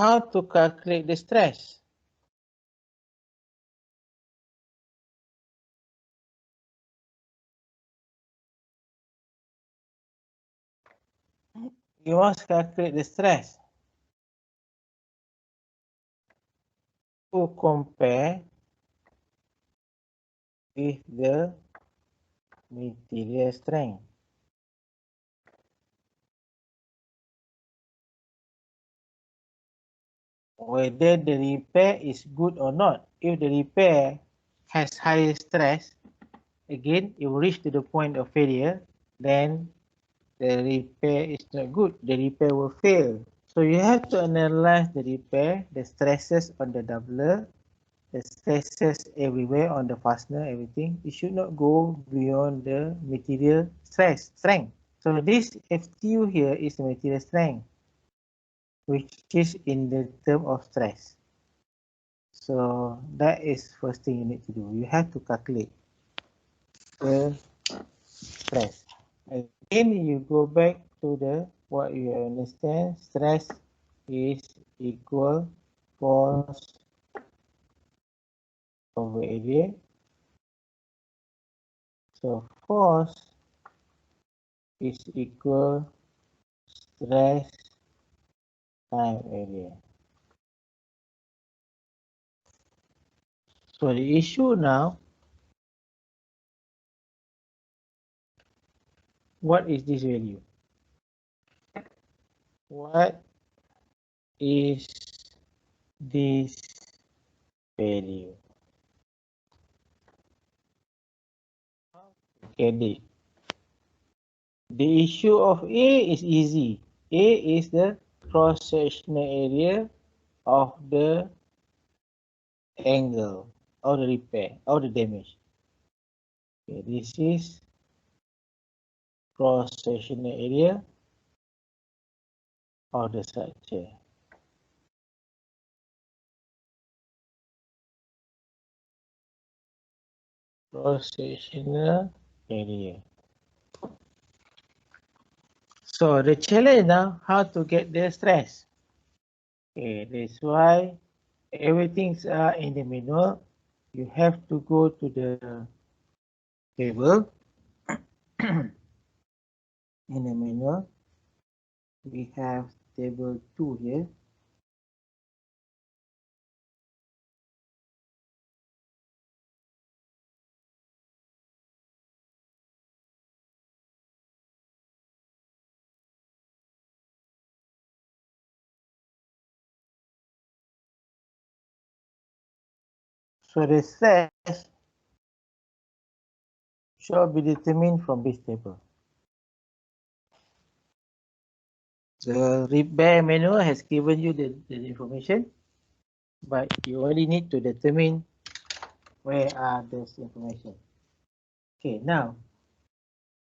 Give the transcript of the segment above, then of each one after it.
how to calculate the stress? You must calculate the stress to compare with the material strength. Whether the repair is good or not. If the repair has higher stress, again, it will reach to the point of failure, then the repair is not good. The repair will fail. So you have to analyze the repair, the stresses on the doubler, the stresses everywhere on the fastener, everything. It should not go beyond the material strength. So this FTU here is the material strength, which is in the term of stress. So that is first thing you need to do. You have to calculate the stress. Again, you go back to the what you understand. Stress is equal force over area. So force is equal stress time area. So the issue now, what is this value? What is this value? Okay, the issue of A is easy. A is the cross-sectional area of the angle or the repair or the damage. Okay, this is cross-sectional area of the structure. Cross-sectional area. So the challenge now, how to get the stress. Okay, that's why everything's in the manual. You have to go to the table. In the manual, we have table 2 here. So the stress shall be determined from this table. The repair manual has given you the information, but you only need to determine where are this information. Okay, now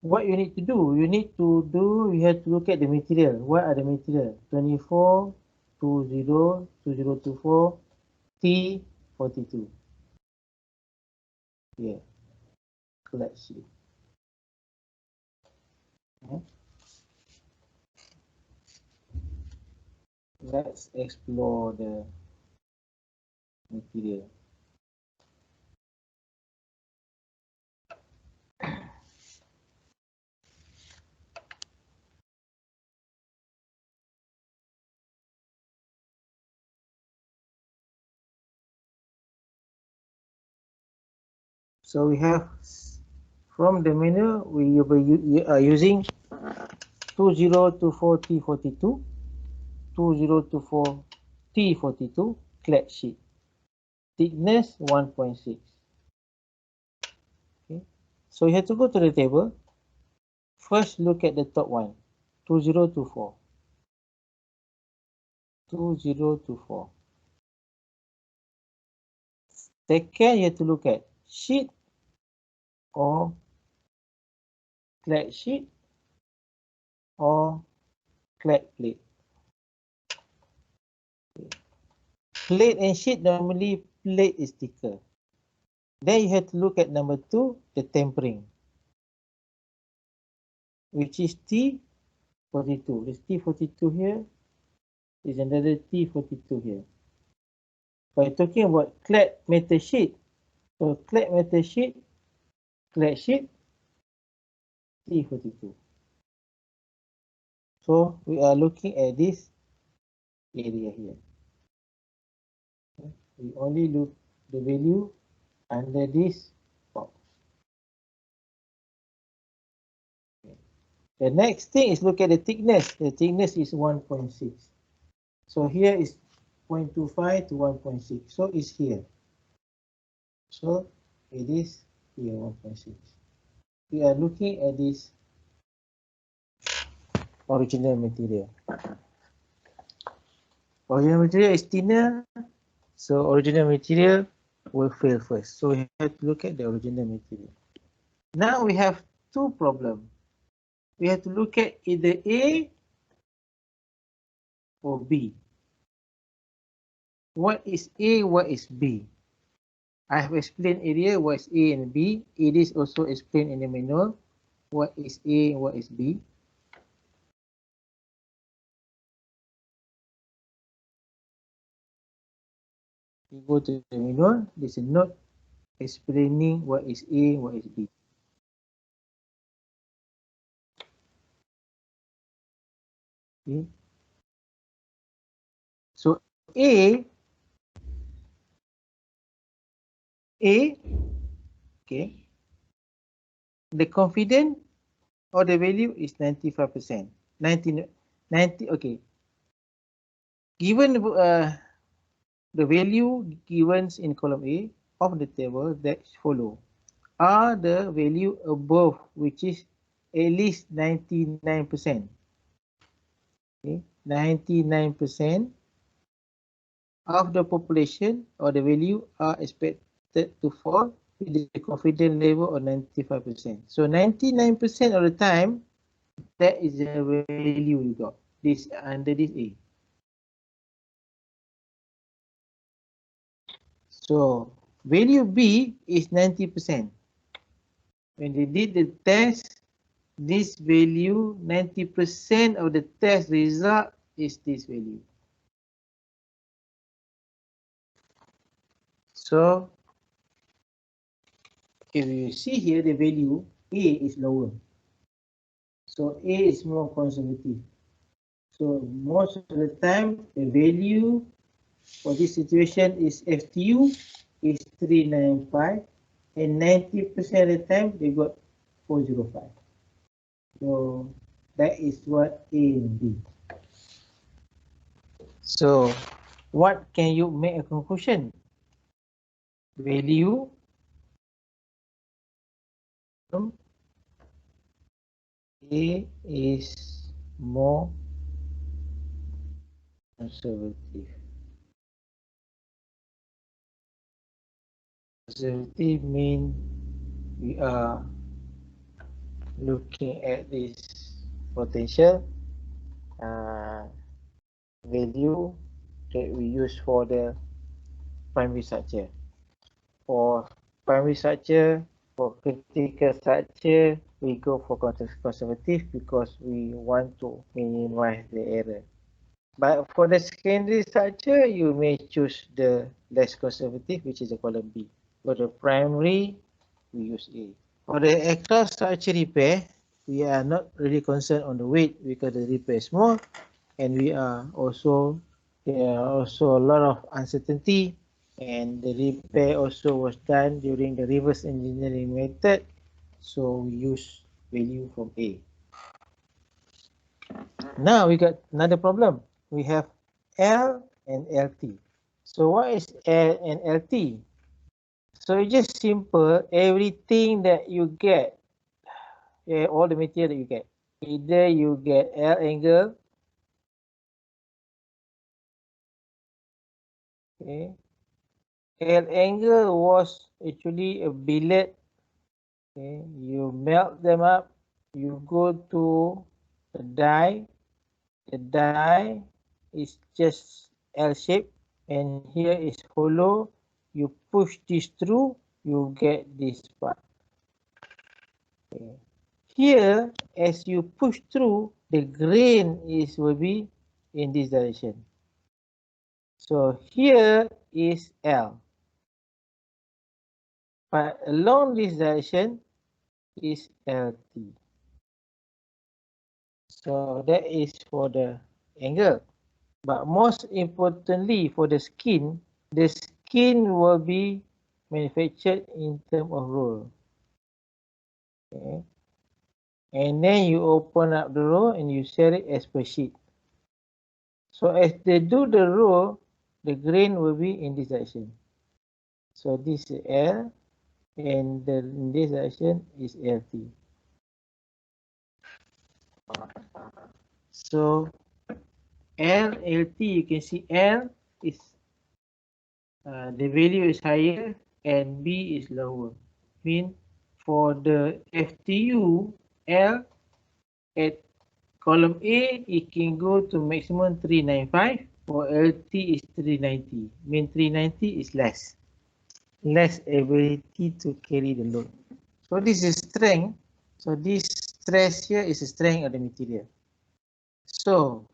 what you need to do, you have to look at the material. What are the material? 24, 20, 2024, T42. Here, collect sheet. Okay. Let's explore the material. So we have from the menu we are using 2024 T42, 2024 T42 clad sheet, thickness 1.6. Okay, so you have to go to the table. First, look at the top one, 2024. 2024. Second, you have to look at sheet or clad sheet or clad plate. Okay. Plate and sheet, normally plate is thicker. Then you have to look at number 2, the tempering, which is T42. This T42 here is another T42 here. We're talking about clad metal sheet. So clad metal sheet, clad sheet, T42. So we are looking at this area here. We only look the value under this box. The next thing is look at the thickness. The thickness is 1.6. So here is 0.25 to 1.6. So it's here. So it is here 1.6. We are looking at this original material. Original material is thinner, so original material will fail first. So we have to look at the original material. Now we have two problems. We have to look at either A or B. What is A, what is B? I have explained earlier what is A and B. It is also explained in the manual. What is A and what is B? You go to the manual, there's a note explaining what is A and what is B. Okay. So A, okay, the confidence or the value is 95%. 90, okay. Given the value given in column A of the table that follow are the value above, which is at least 99%. Okay, 99% of the population or the value are expected to fall with the confidence level of 95%. So 99% of the time, that is the value you got. This under this A. So value B is 90%. When they did the test, this value, 90% of the test result is this value. So if you see here, the value A is lower. So A is more conservative. So most of the time, the value for this situation is FTU is 395, and 90% of the time they got 405. So that is what A and B. So what can you make a conclusion? Value A is more conservative. Conservative means we are looking at this potential value that we use for the primary structure. For primary structure, for critical structure, we go for conservative because we want to minimize the error. But for the secondary structure, you may choose the less conservative, which is the column B. For the primary, we use A. For the aircraft structure repair, we are not really concerned on the weight because the repair is small, and there are also a lot of uncertainty, and the repair also was done during the reverse engineering method, so we use value from A. Now we got another problem. We have L and LT. So what is L and LT? So it's just simple. Everything that you get, all the material that you get, either you get L angle, okay. L angle was actually a billet. Okay, you melt them up. You go to the die. The die is just L shape, and here is hollow. You push this through, you get this part. Okay. Here, as you push through, the grain will be in this direction. So here is L. But along this direction is LT. So that is for the angle. But most importantly for the skin will be manufactured in terms of roll. Okay. And then you open up the roll and you set it as per sheet. So as they do the roll, the grain will be in this direction. So this is L and in this direction is LT. So L, LT, you can see L is the value is higher and B is lower. Mean for the FTU, L at column A, it can go to maximum 395. For LT is 390. Mean 390 is less ability to carry the load. So this is strength. So this stress here is the strength of the material. So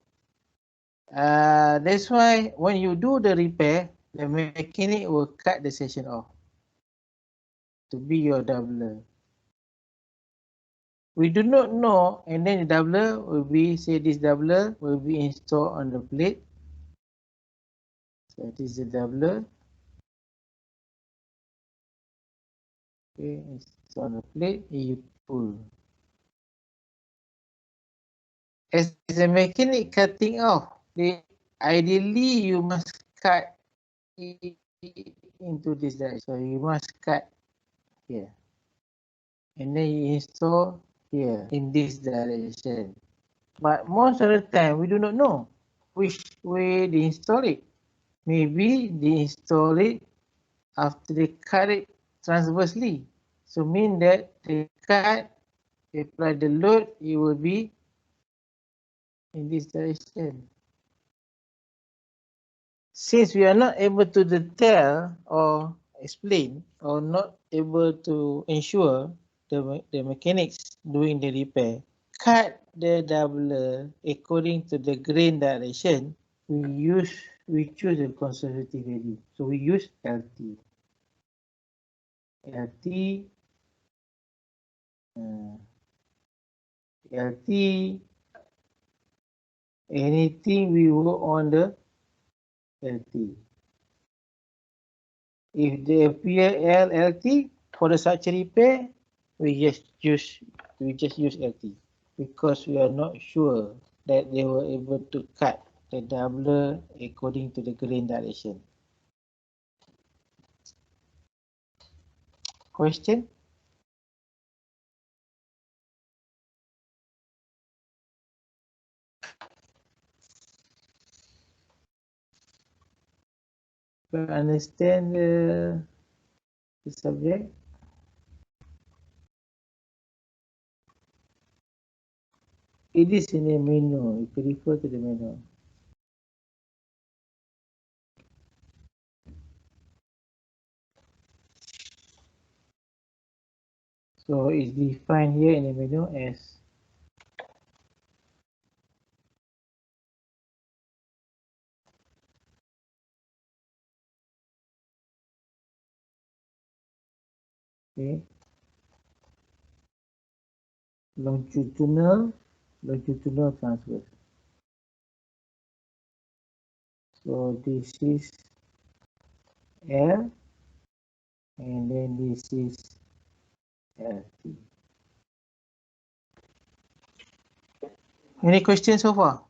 that's why when you do the repair, the mechanic will cut the section off to be your doubler. We do not know, and then the doubler will be, say this doubler will be installed on the plate. So this is the doubler. Okay, it's on the plate, and you pull. As a mechanic cutting off, ideally you must cut it into this direction. So you must cut here. And then you install here in this direction. But most of the time we do not know which way they install it. Maybe they install it after they cut it transversely. So mean that they cut, they apply the load, it will be in this direction. Since we are not able to detail or explain or not able to ensure the mechanics doing the repair, cut the doubler according to the grain direction, we choose a conservative value. So we use LT. LT, LT, anything we work on the LT. If they appear LT for the such repair, we just use LT because we are not sure that they were able to cut the doubler according to the grain direction. Question? You understand the subject? It is in the manual. You can refer to the manual. So it's defined here in the menu as okay, longitudinal transverse. So this is L and then this is LT. Any questions so far?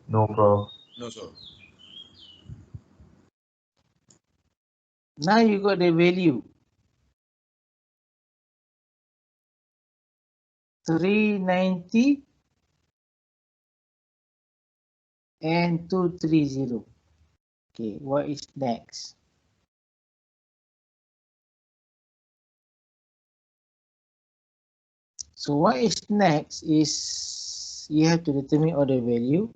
No, bro. No, sir. Now you got the value 390 and 230. Okay, what is next? So what is next is you have to determine all the value.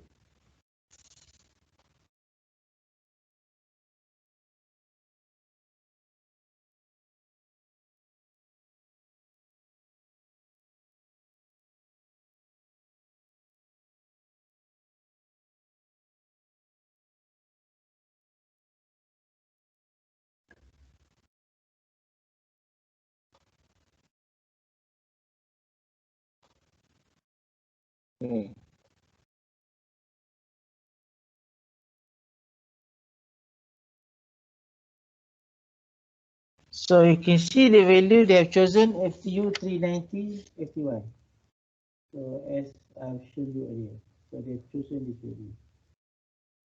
Okay. So you can see the value they have chosen FTU 390 FTY. So as I've shown you earlier, so they've chosen this value.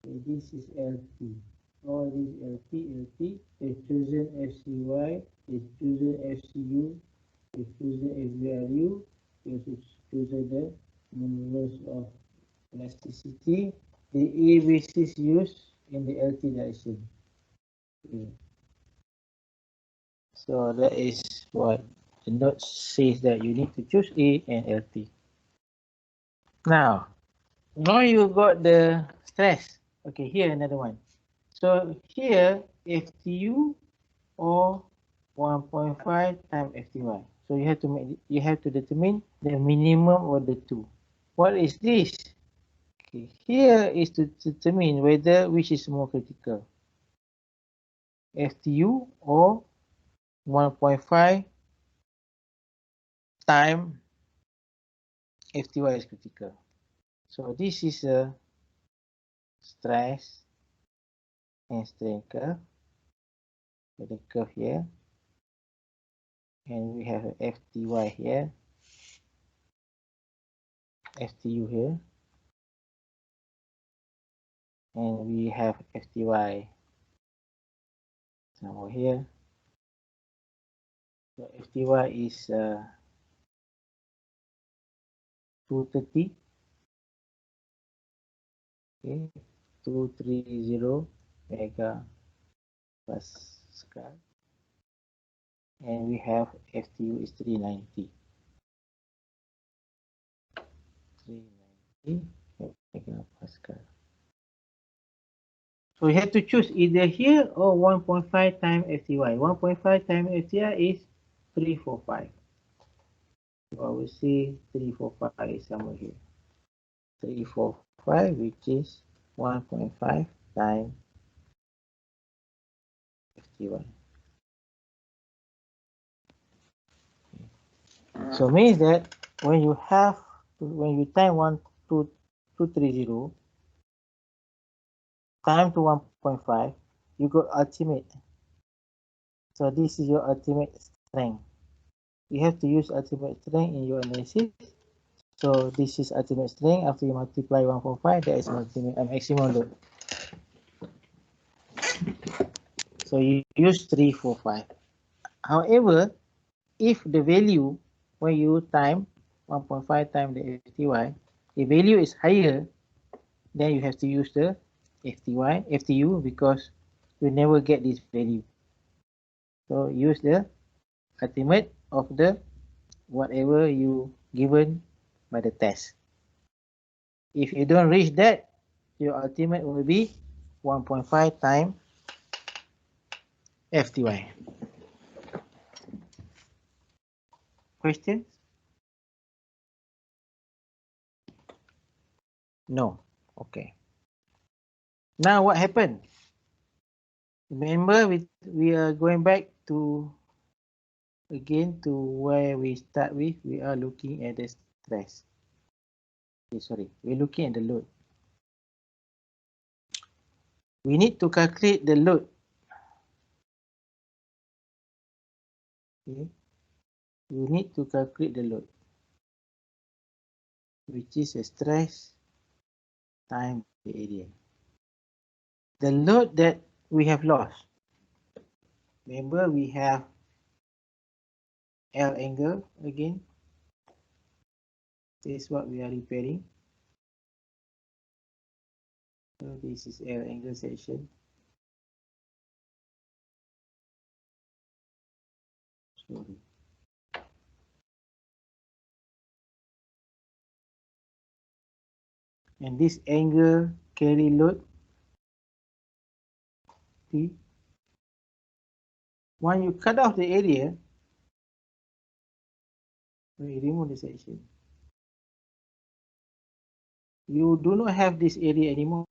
Okay, this is LT. All these LT, they've chosen FCY, they've chosen FCU, they've chosen FVRU, they've chosen the modulus of elasticity, the A basis used in the LT direction. Okay. So that is what the note says, that you need to choose A and LT. Now you got the stress. Okay, here another one. So here FTU or 1.5 times FTY. So you have to determine the minimum of the two. What is this? Okay, here is to determine whether which is more critical, FTU or 1.5 times FTY is critical. So this is a stress and strain curve. The curve here, and we have a FTY here, FTU here, and we have FTY somewhere here. So FTY is 230, okay, 230 megapascal, and we have FTU is 390 megapascal. So you have to choose either here or 1.5 times FTY. 1.5 times FTY is 345. So I will say 345 is somewhere here. 345, which is 1.5 times 51. So means that when you time 12230 time to 1.5, you got ultimate. So this is your ultimate strength. You have to use ultimate strength in your analysis. So this is ultimate strength. After you multiply 1.5, that is maximum load. So you use 345. However, if the value when you time 1.5 times the FTY, the value is higher, then you have to use the FTU, because you never get this value. So use the ultimate of the whatever you given by the test. If you don't reach that, your ultimate will be 1.5 times FTY. Questions? No. Okay. Now what happened? Remember, we are going back to again to where we start with. We are looking at the stress. Okay, sorry, we're looking at the load. We need to calculate the load. Okay, we need to calculate the load, which is a stress times the area. The load that we have lost. Remember, we have L angle again. This is what we are repairing. So this is L angle section. Sorry. And this angle carry load T. When you cut off the area, we remove the section, you do not have this area anymore.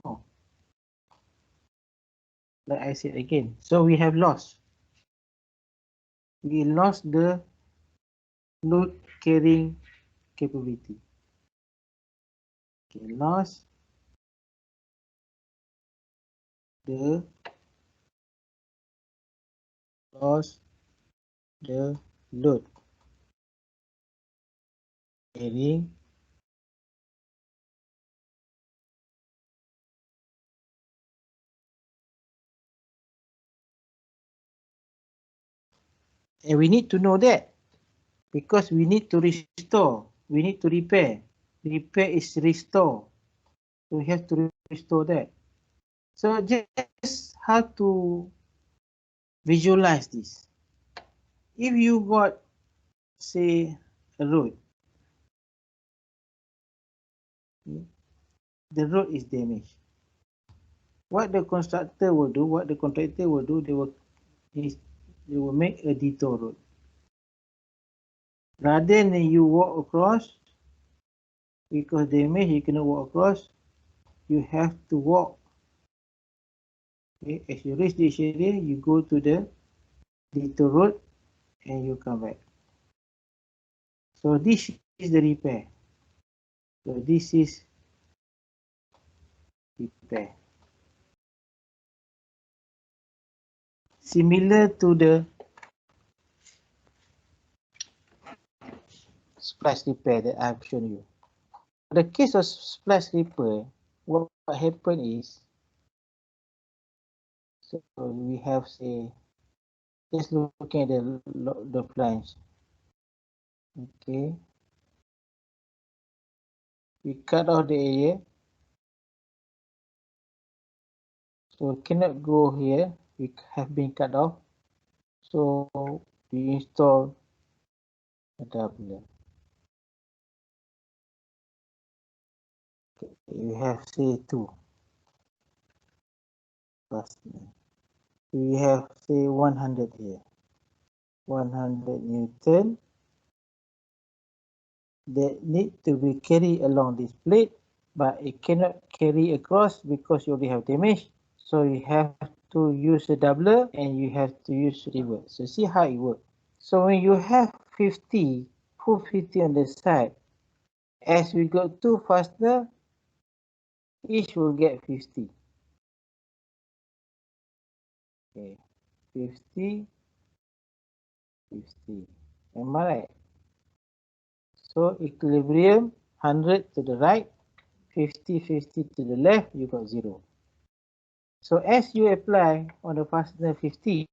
Like I said again, so we have lost. We lost the load carrying capability. Okay, loss the load carrying and we need to know that because we need to restore, we need to repair. Repair is restore, so we have to restore that. So just how to visualize this. If you got, say, a road, the road is damaged. What the contractor will do, they will make a detour road. Rather than you walk across, because damage you cannot walk across, you have to walk. Okay, as you reach this area, you go to the detour road and you come back. So this is the repair. So this is repair. Similar to the splash repair that I've shown you. The case of splash repair, what happened is, so we have, say, just looking at the flange. Okay, we cut off the area, so we cannot go here. We have been cut off, so we install a doubler. Okay, we have, say, two fastener. We have, say, 100 here, 100 Newton that need to be carried along this plate, but it cannot carry across because you already have damage. So you have to use a doubler and you have to use reverse. So see how it works. So when you have 50, put 50 on the side. As we got two fastener, each will get 50. Okay, 50, 50. Am I right? So equilibrium, 100 to the right, 50, 50 to the left, you got 0. So as you apply on the fastener 50,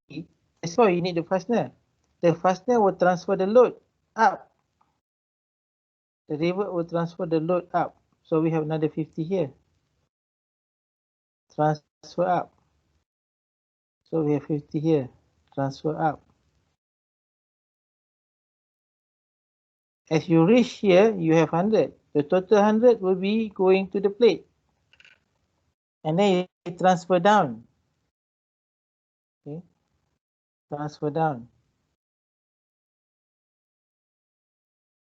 that's why you need the fastener. The fastener will transfer the load up. The rivet will transfer the load up. So we have another 50 here. Transfer up. So we have 50 here. Transfer up. As you reach here, you have 100. The total 100 will be going to the plate. And then you transfer down. Okay. Transfer down.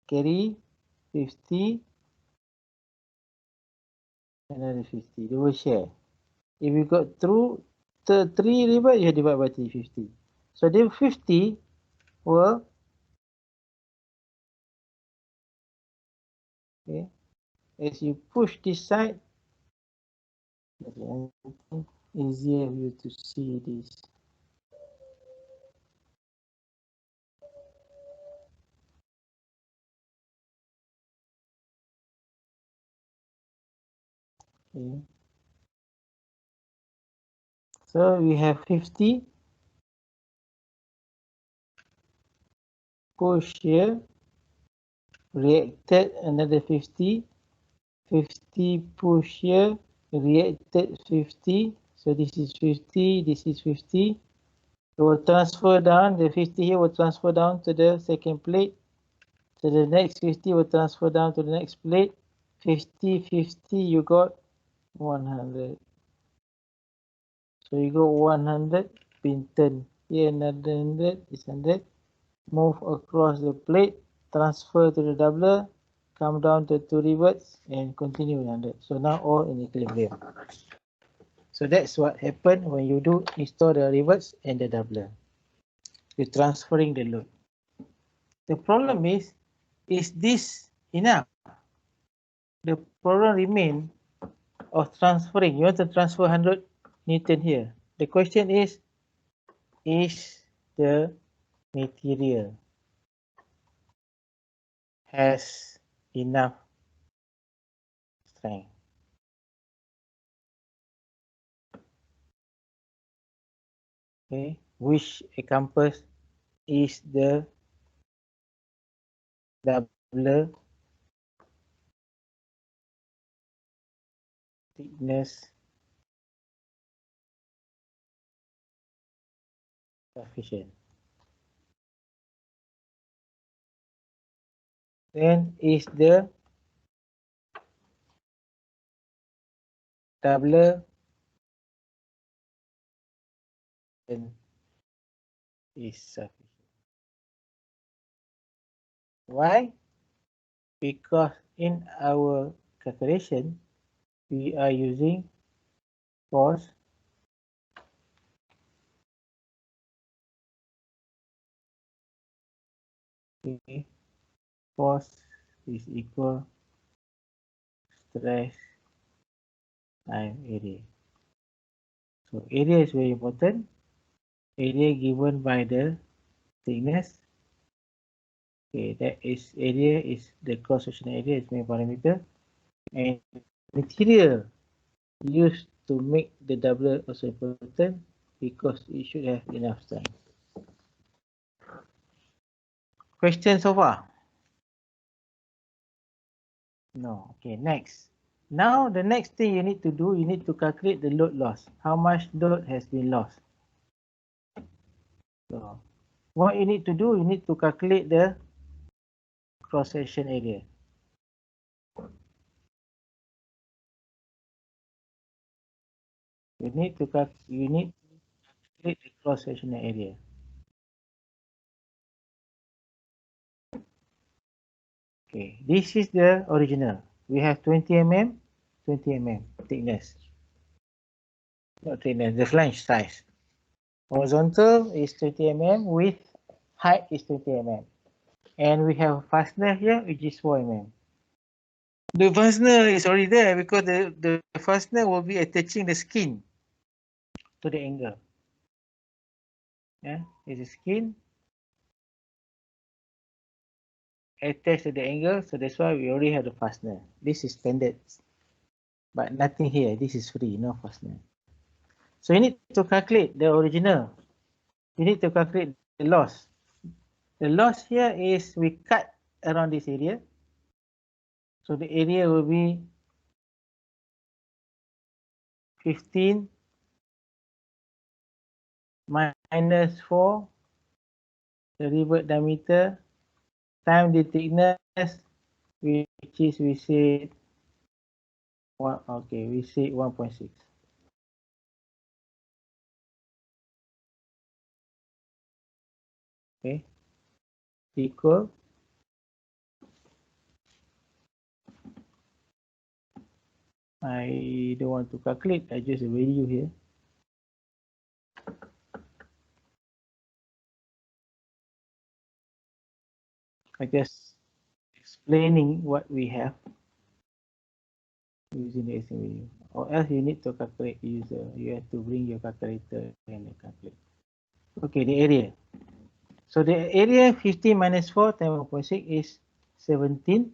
Carry 50. Another 50. They will share. If you got through the 3 rivet, you divide by 350. So the 50 will, okay, as you push this side, easier for you to see this. Okay. So we have 50, push here, reacted another 50, 50 push here, reacted 50. So this is 50, this is 50. It will transfer down, the 50 here will transfer down to the second plate. So the next 50 will transfer down to the next plate. 50, 50, you got 100. So you got 100 been turned. Here another 100, this 100. Move across the plate, transfer to the doubler, come down to 2 rivets and continue with 100. So now all in equilibrium. So that's what happened when you do install the rivets and the doubler. You're transferring the load. The problem is this enough? the problem remain of transferring. You want to transfer 100 Newton here. The question is the material has enough strength? Okay, which encompass is the doubler thickness sufficient? Then is the doubler is sufficient? Why? Because in our calculation we are using force okay, force is equal stress times area. So area is very important. Area given by the thickness. Okay, that is area is the cross sectional area is main parameter, and material used to make the doubler also important because it should have enough strength. Question so far? No. Okay, next. Now the next thing you need to do, you need to calculate the load loss. How much load has been lost? So what you need to do, you need to calculate the cross section area. You need to calculate the cross sectional area. Okay, this is the original. We have 20 mm, 20 mm thickness. Not thickness, the flange size. Horizontal is 20 mm, width, height is 20 mm. And we have fastener here, which is 4 mm. The fastener is already there because the fastener will be attaching the skin to the angle. Yeah, it's a skin attached to the angle, so that's why we already have the fastener. This is standard, but nothing here. This is free, no fastener. So you need to calculate the original. You need to calculate the loss. The loss here is we cut around this area. So the area will be 15 minus 4, the revert diameter, times the thickness, which is we say we say 1.6. Okay, equal I don't want to calculate, I just value here. I just explaining what we have using the same value. Or else you need to calculate user. You have to bring your calculator and calculate. Okay, the area. So the area 15 minus 4 times 1.6 is 17.6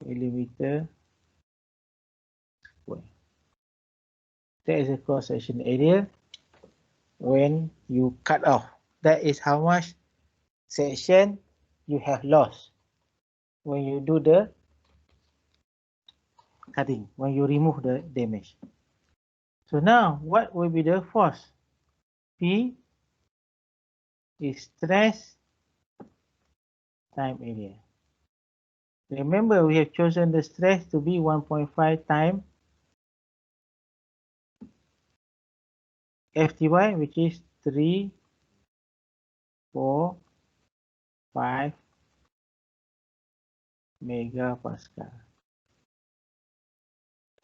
millimeter square. That is the cross section area when you cut off. That is how much section you have lost when you do the cutting, when you remove the damage. So now what will be the force? P is stress time area. Remember, we have chosen the stress to be 1.5 times FTY, which is 3, 4, 5 megapascal.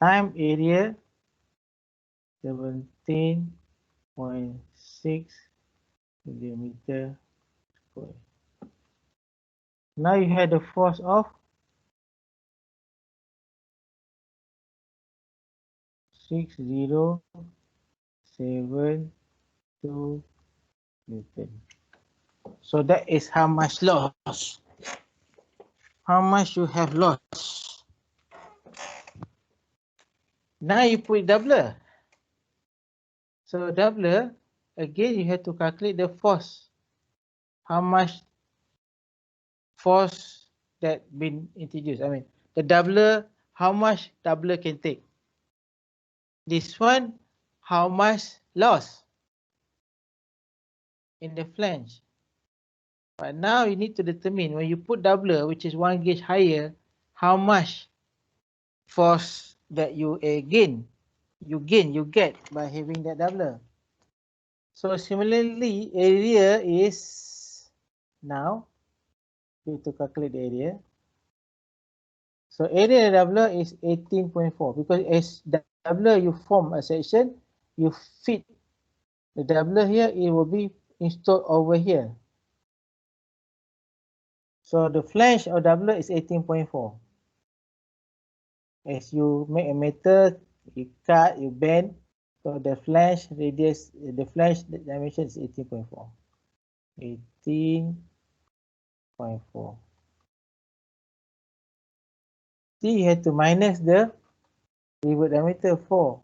Time area 17.6 6 millimeter square. Now you have the force of 6072 Newton. So that is how much loss. How much you have lost. Now you put doubler. So doubler, again you have to calculate the force. How much force that been introduced. I mean, the doubler, how much doubler can take. This one, how much loss in the flange. But now you need to determine when you put doubler, which is 1 gauge higher, how much force that you gain, you get by having that doubler. So similarly, area is, now you have to calculate the area. So area doubler is 18.4 because as doubler you form a section, you fit the doubler here, it will be installed over here. So the flange of doubler is 18.4. As you make a metal, you cut, you bend, so the flange radius, the flange dimension is 18.4. 18.4. See, you have to minus the rivet diameter 4.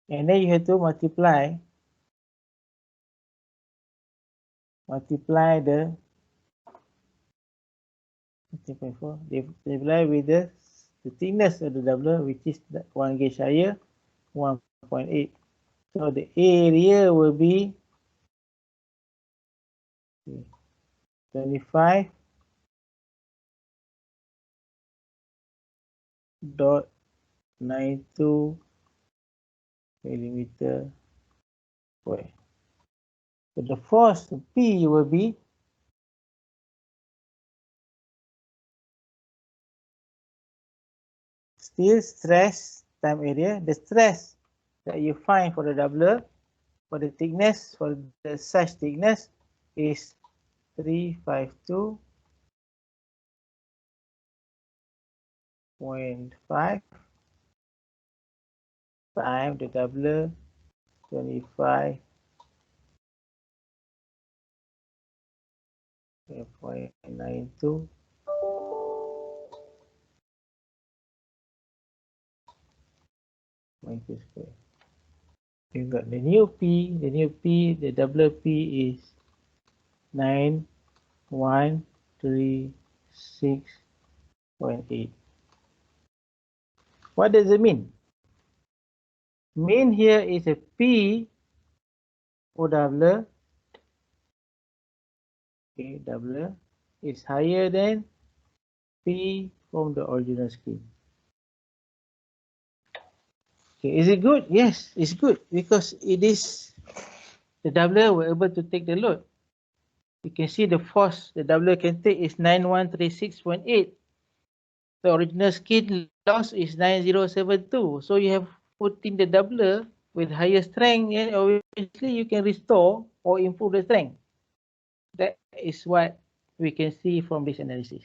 And then you have to multiply the 18.4 multiply with the thickness of the doubler, which is 1 gauge higher, 1.8. So the area will be 25.92 millimeter square. So the force P will be still stress time area. The stress that you find for the doubler, for the thickness, for the such thickness is 352.5 times the doubler 25.92 meter square. You got the new P, the doubler P is 9136.8. What does it mean? Mean here is a P for doubler. Okay, doubler is higher than P from the original scheme. Okay, is it good? Yes, it's good because it is the doubler were able to take the load. You can see the force the doubler can take is 9136.8. The original scheme loss is 9072. So you have put in the doubler with higher strength, and obviously you can restore or improve the strength. That is what we can see from this analysis.